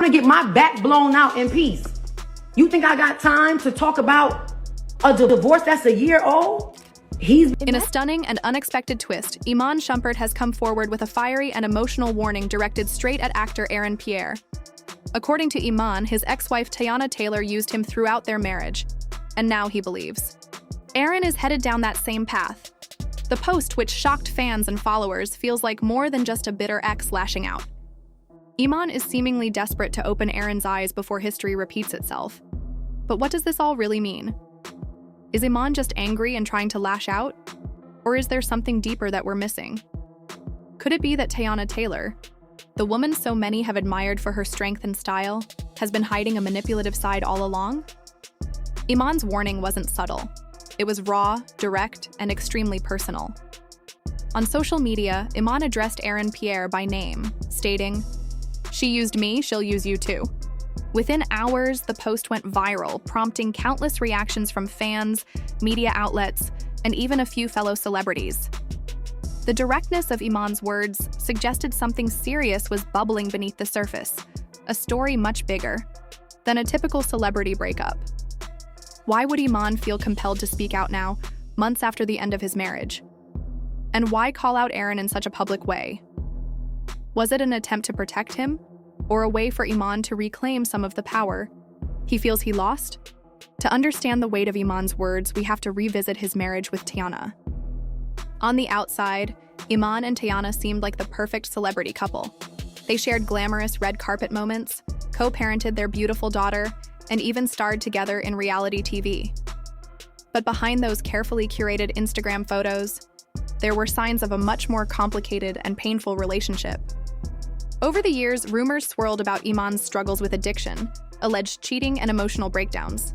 to get my back blown out in peace. You think I got time to talk about a divorce that's a year old? In a stunning and unexpected twist, Iman Shumpert has come forward with a fiery and emotional warning directed straight at actor Pierre. According to Iman, his ex-wife Teyana Taylor used him throughout their marriage, and now he believes Aaron is headed down that same path. The post, which shocked fans and followers, feels like more than just a bitter ex lashing out. Iman is seemingly desperate to open Aaron's eyes before history repeats itself. But what does this all really mean? Is Iman just angry and trying to lash out? Or is there something deeper that we're missing? Could it be that Teyana Taylor, the woman so many have admired for her strength and style, has been hiding a manipulative side all along? Iman's warning wasn't subtle. It was raw, direct, and extremely personal. On social media, Iman addressed Pierre by name, stating, "She used me, she'll use you too." Within hours, the post went viral, prompting countless reactions from fans, media outlets, and even a few fellow celebrities. The directness of Iman's words suggested something serious was bubbling beneath the surface, a story much bigger than a typical celebrity breakup. Why would Iman feel compelled to speak out now, months after the end of his marriage? And why call out Aaron in such a public way? Was it an attempt to protect him, or a way for Iman to reclaim some of the power he feels he lost? To understand the weight of Iman's words, we have to revisit his marriage with Teyana. On the outside, Iman and Teyana seemed like the perfect celebrity couple. They shared glamorous red carpet moments, co-parented their beautiful daughter, and even starred together in reality TV. But behind those carefully curated Instagram photos, there were signs of a much more complicated and painful relationship. Over the years, rumors swirled about Iman's struggles with addiction, alleged cheating, and emotional breakdowns.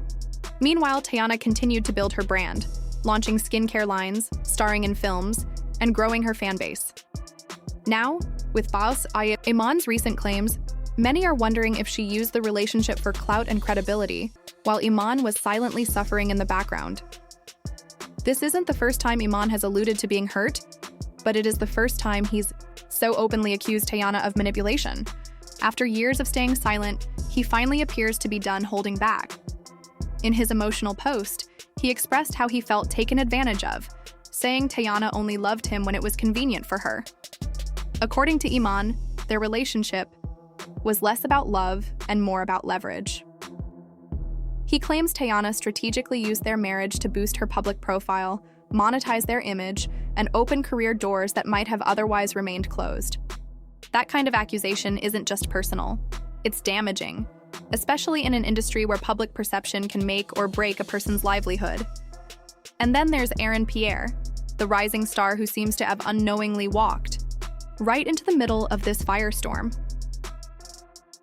Meanwhile, Teyana continued to build her brand, launching skincare lines, starring in films, and growing her fan base. Now, with Iman's recent claims, many are wondering if she used the relationship for clout and credibility, while Iman was silently suffering in the background. This isn't the first time Iman has alluded to being hurt, but it is the first time he's so openly accused Teyana of manipulation. After years of staying silent, he finally appears to be done holding back. In his emotional post, he expressed how he felt taken advantage of, saying Teyana only loved him when it was convenient for her. According to Iman, their relationship was less about love and more about leverage. He claims Teyana strategically used their marriage to boost her public profile, monetize their image, and open career doors that might have otherwise remained closed. That kind of accusation isn't just personal, it's damaging, especially in an industry where public perception can make or break a person's livelihood. And then there's Pierre, the rising star who seems to have unknowingly walked right into the middle of this firestorm.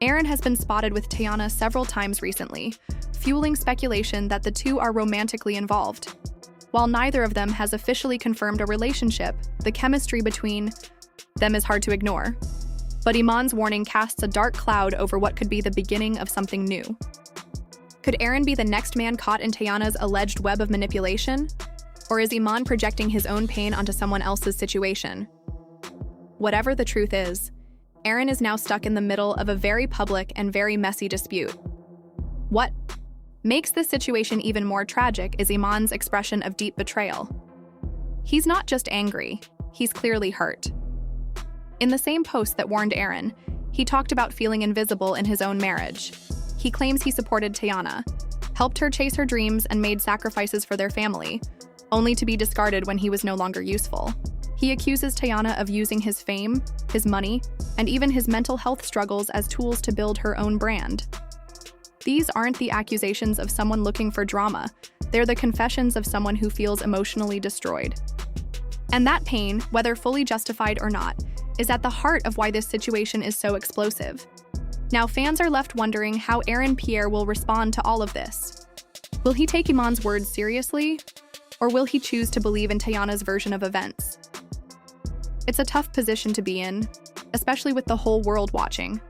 Aaron has been spotted with Teyana several times recently, fueling speculation that the two are romantically involved. While neither of them has officially confirmed a relationship, the chemistry between them is hard to ignore. But Iman's warning casts a dark cloud over what could be the beginning of something new. Could Aaron be the next man caught in Teyana's alleged web of manipulation? Or is Iman projecting his own pain onto someone else's situation? Whatever the truth is, Aaron is now stuck in the middle of a very public and very messy dispute. What makes this situation even more tragic is Iman's expression of deep betrayal. He's not just angry, he's clearly hurt. In the same post that warned Aaron, he talked about feeling invisible in his own marriage. He claims he supported Teyana, helped her chase her dreams, and made sacrifices for their family, only to be discarded when he was no longer useful. He accuses Teyana of using his fame, his money, and even his mental health struggles as tools to build her own brand. These aren't the accusations of someone looking for drama, they're the confessions of someone who feels emotionally destroyed. And that pain, whether fully justified or not, is at the heart of why this situation is so explosive. Now fans are left wondering how Pierre will respond to all of this. Will he take Iman's words seriously? Or will he choose to believe in Teyana's version of events? It's a tough position to be in, especially with the whole world watching.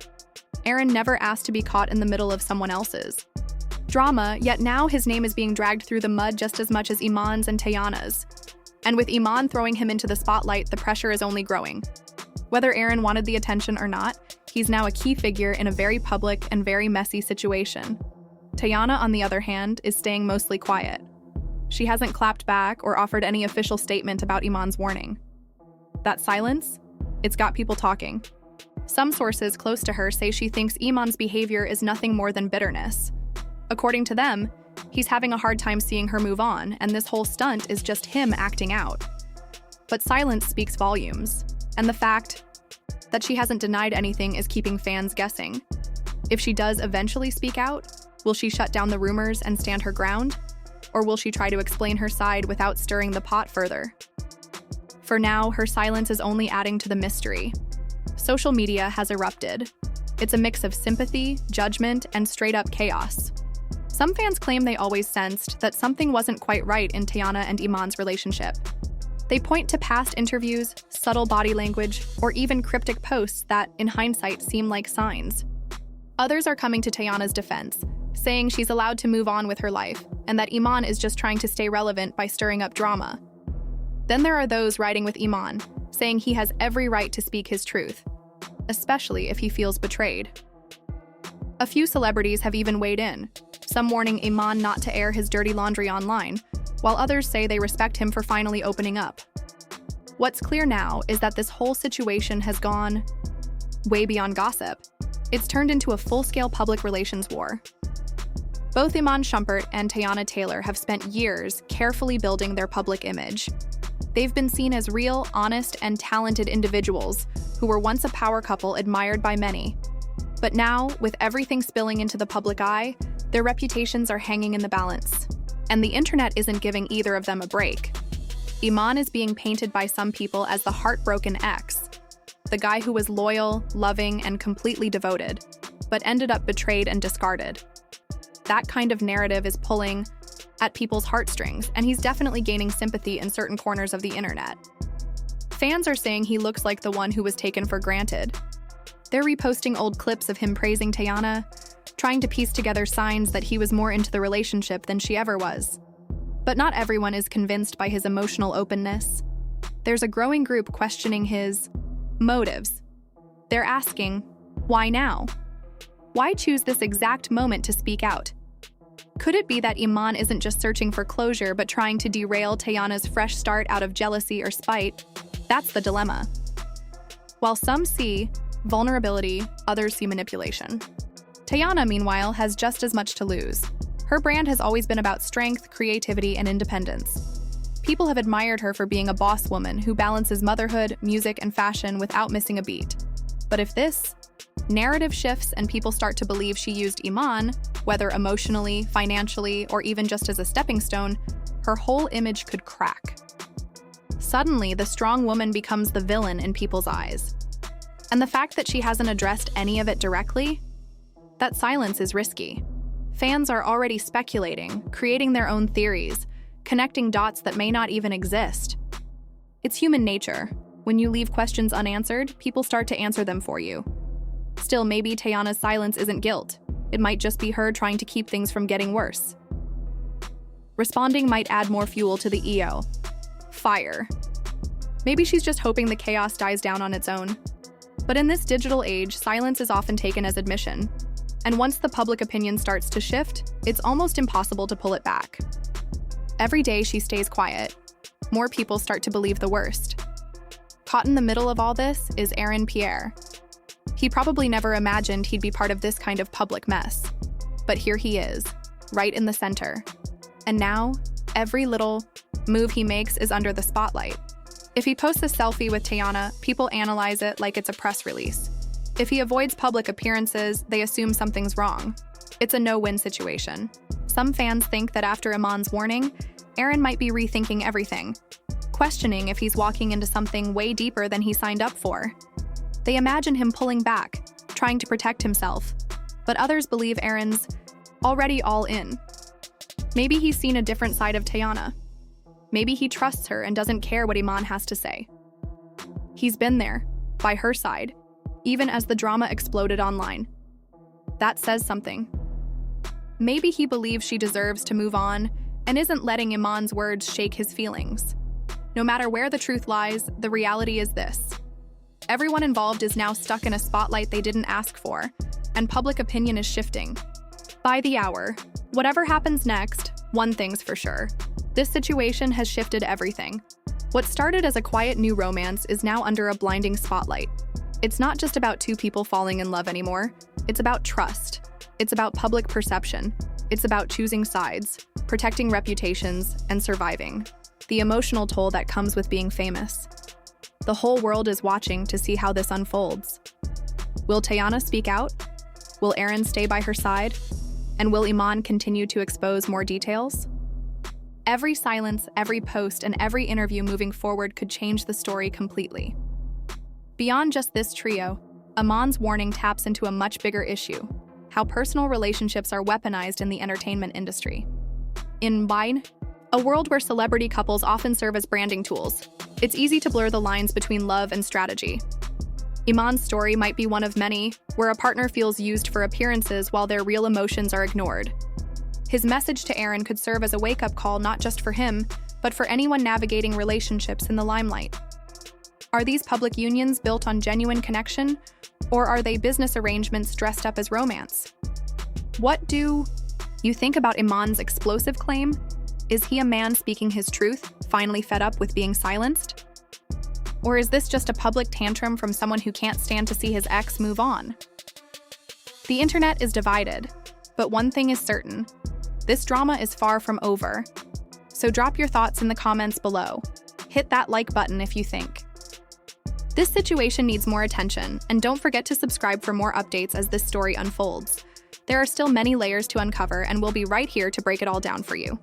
Aaron never asked to be caught in the middle of someone else's drama, yet now his name is being dragged through the mud just as much as Iman's and Teyana's. And with Iman throwing him into the spotlight, the pressure is only growing. Whether Aaron wanted the attention or not, he he's now a key figure in a very public and very messy situation. Teyana, on the other hand, is staying mostly quiet. She hasn't clapped back or offered any official statement about Iman's warning. That silence? It's got people talking. Some sources close to her say she thinks Iman's behavior is nothing more than bitterness. According to them, he's having a hard time seeing her move on, and this whole stunt is just him acting out. But silence speaks volumes, and the fact that she hasn't denied anything is keeping fans guessing. If she does eventually speak out, will she shut down the rumors and stand her ground? Or will she try to explain her side without stirring the pot further? For now, her silence is only adding to the mystery. Social media has erupted. It's a mix of sympathy, judgment, and straight-up chaos. Some fans claim they always sensed that something wasn't quite right in Teyana and Iman's relationship. They point to past interviews, subtle body language, or even cryptic posts that, in hindsight, seem like signs. Others are coming to Teyana's defense, saying she's allowed to move on with her life, and that Iman is just trying to stay relevant by stirring up drama. Then there are those riding with Iman, saying he has every right to speak his truth, especially if he feels betrayed. A few celebrities have even weighed in, some warning Iman not to air his dirty laundry online, while others say they respect him for finally opening up. What's clear now is that this whole situation has gone way beyond gossip. It's turned into a full-scale public relations war. Both Iman Shumpert and Teyana Taylor have spent years carefully building their public image. They've been seen as real, honest, and talented individuals who were once a power couple admired by many. But now, with everything spilling into the public eye, their reputations are hanging in the balance. And the internet isn't giving either of them a break. Iman is being painted by some people as the heartbroken ex, the guy who was loyal, loving, and completely devoted, but ended up betrayed and discarded. That kind of narrative is pulling at people's heartstrings, and he's definitely gaining sympathy in certain corners of the internet. Fans are saying he looks like the one who was taken for granted. They're reposting old clips of him praising Teyana, trying to piece together signs that he was more into the relationship than she ever was. But not everyone is convinced by his emotional openness. There's a growing group questioning his motives. They're asking, why now? Why choose this exact moment to speak out? Could it be that Iman isn't just searching for closure but trying to derail Teyana's fresh start out of jealousy or spite? That's the dilemma. While some see vulnerability, others see manipulation. Teyana, meanwhile, has just as much to lose. Her brand has always been about strength, creativity, and independence. People have admired her for being a boss woman who balances motherhood, music, and fashion without missing a beat. But if this narrative shifts and people start to believe she used Iman, whether emotionally, financially, or even just as a stepping stone, her whole image could crack. Suddenly, the strong woman becomes the villain in people's eyes. And the fact that she hasn't addressed any of it directly, that silence is risky. Fans are already speculating, creating their own theories, connecting dots that may not even exist. It's human nature. When you leave questions unanswered, people start to answer them for you. Still, maybe Teyana's silence isn't guilt. It might just be her trying to keep things from getting worse. Responding might add more fuel to the EO. Fire. Maybe she's just hoping the chaos dies down on its own. But in this digital age, silence is often taken as admission. And once the public opinion starts to shift, it's almost impossible to pull it back. Every day she stays quiet, more people start to believe the worst. Caught in the middle of all this is Pierre. He probably never imagined he'd be part of this kind of public mess. But here he is, right in the center. And now, every little move he makes is under the spotlight. If he posts a selfie with Teyana, people analyze it like it's a press release. If he avoids public appearances, they assume something's wrong. It's a no-win situation. Some fans think that after Iman's warning, Aaron might be rethinking everything, questioning if he's walking into something way deeper than he signed up for. They imagine him pulling back, trying to protect himself, but others believe Aaron's already all in. Maybe he's seen a different side of Teyana. Maybe he trusts her and doesn't care what Iman has to say. He's been there, by her side, even as the drama exploded online. That says something. Maybe he believes she deserves to move on and isn't letting Iman's words shake his feelings. No matter where the truth lies, the reality is this. Everyone involved is now stuck in a spotlight they didn't ask for, and public opinion is shifting. By the hour, whatever happens next, one thing's for sure. This situation has shifted everything. What started as a quiet new romance is now under a blinding spotlight. It's not just about two people falling in love anymore. It's about trust. It's about public perception. It's about choosing sides, protecting reputations, and surviving. The emotional toll that comes with being famous. The whole world is watching to see how this unfolds. Will Teyana speak out? Will Aaron stay by her side? And will Iman continue to expose more details? Every silence, every post, and every interview moving forward could change the story completely. Beyond just this trio, Iman's warning taps into a much bigger issue: how personal relationships are weaponized in the entertainment industry. In Wine, a world where celebrity couples often serve as branding tools, it's easy to blur the lines between love and strategy. Iman's story might be one of many, where a partner feels used for appearances while their real emotions are ignored. His message to Aaron could serve as a wake-up call not just for him, but for anyone navigating relationships in the limelight. Are these public unions built on genuine connection, or are they business arrangements dressed up as romance? What do you think about Iman's explosive claim? Is he a man speaking his truth, finally fed up with being silenced? Or is this just a public tantrum from someone who can't stand to see his ex move on? The internet is divided, but one thing is certain: this drama is far from over. So drop your thoughts in the comments below. Hit that like button if you think. This situation needs more attention, and don't forget to subscribe for more updates as this story unfolds. There are still many layers to uncover, and we'll be right here to break it all down for you.